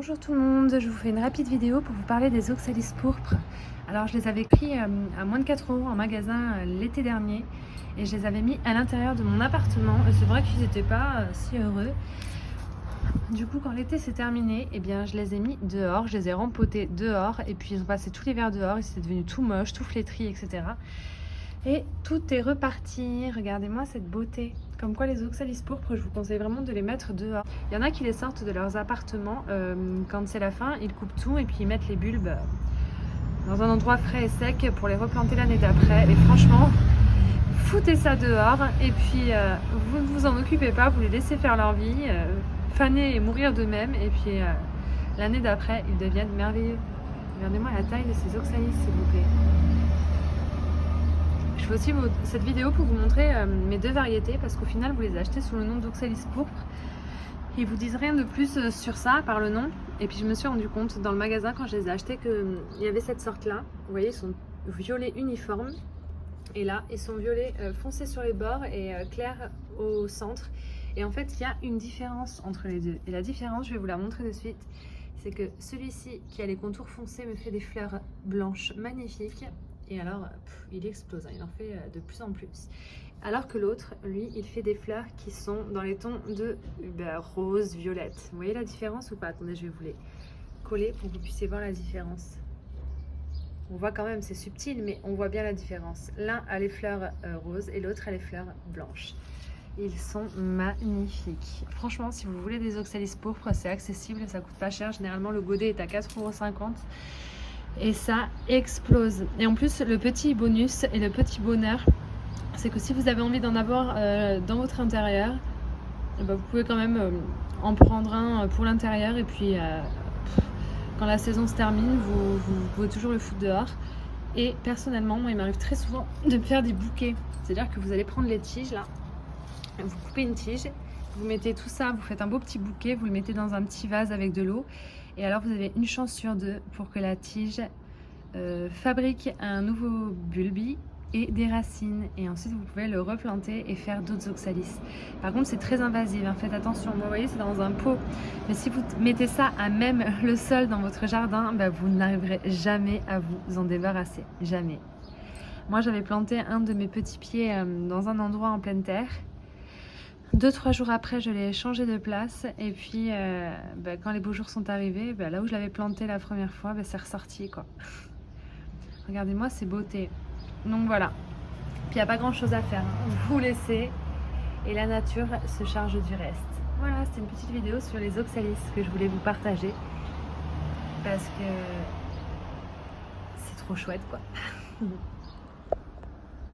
Bonjour tout le monde, je vous fais une rapide vidéo pour vous parler des oxalis pourpres. Alors je les avais pris à moins de 4 € en magasin l'été dernier et je les avais mis à l'intérieur de mon appartement et c'est vrai qu'ils n'étaient pas si heureux. Du coup quand l'été s'est terminé, eh bien, je les ai mis dehors, je les ai rempotés dehors et puis ils ont passé tout l'hiver dehors, ils étaient devenus tout moches, tout flétris, etc. Et tout est reparti, regardez-moi cette beauté. Comme quoi les oxalis pourpres, je vous conseille vraiment de les mettre dehors. Il y en a qui les sortent de leurs appartements quand c'est la fin, ils coupent tout et puis ils mettent les bulbes dans un endroit frais et sec pour les replanter l'année d'après. Et franchement, foutez ça dehors et puis vous ne vous en occupez pas, vous les laissez faire leur vie, faner et mourir d'eux-mêmes et puis l'année d'après, ils deviennent merveilleux. Regardez-moi la taille de ces oxalis s'il vous plaît. Je fais aussi cette vidéo pour vous montrer mes deux variétés parce qu'au final vous les achetez sous le nom d'oxalis pourpre. Ils vous disent rien de plus sur ça par le nom. Et puis je me suis rendu compte dans le magasin quand je les ai achetés qu'il y avait cette sorte là. Vous voyez, ils sont violets uniformes. Et là, ils sont violets foncés sur les bords et clairs au centre. Et en fait, il y a une différence entre les deux. Et la différence, je vais vous la montrer de suite. C'est que celui-ci qui a les contours foncés me fait des fleurs blanches magnifiques. Et alors, il explose, hein, il en fait de plus en plus. Alors que l'autre, lui, il fait des fleurs qui sont dans les tons de rose, violette. Vous voyez la différence ou pas? Attendez, je vais vous les coller pour que vous puissiez voir la différence. On voit quand même, c'est subtil, mais on voit bien la différence. L'un a les fleurs roses et l'autre a les fleurs blanches. Ils sont magnifiques. Franchement, si vous voulez des oxalis pourpres, c'est accessible et ça coûte pas cher. Généralement, le godet est à 4,50 €. Et ça explose. Et en plus, le petit bonus et le petit bonheur, c'est que si vous avez envie d'en avoir dans votre intérieur, vous pouvez quand même en prendre un pour l'intérieur. Et puis, quand la saison se termine, vous pouvez toujours le foutre dehors. Et personnellement, moi, il m'arrive très souvent de faire des bouquets. C'est-à-dire que vous allez prendre les tiges, là, vous coupez une tige, vous mettez tout ça, vous faites un beau petit bouquet, vous le mettez dans un petit vase avec de l'eau. Et alors, vous avez une chance sur deux pour que la tige fabrique un nouveau bulbe et des racines. Et ensuite, vous pouvez le replanter et faire d'autres oxalis. Par contre, c'est très invasif, hein, faites attention. Vous voyez, c'est dans un pot. Mais si vous mettez ça à même le sol dans votre jardin, vous n'arriverez jamais à vous en débarrasser. Jamais. Moi, j'avais planté un de mes petits pieds dans un endroit en pleine terre. 2-3 jours après, je l'ai changé de place et puis quand les beaux jours sont arrivés, là où je l'avais planté la première fois, c'est ressorti quoi. Regardez-moi ces beautés. Donc voilà. Puis il n'y a pas grand chose à faire. Hein. Vous laissez et la nature se charge du reste. Voilà, c'était une petite vidéo sur les oxalis que je voulais vous partager parce que c'est trop chouette quoi.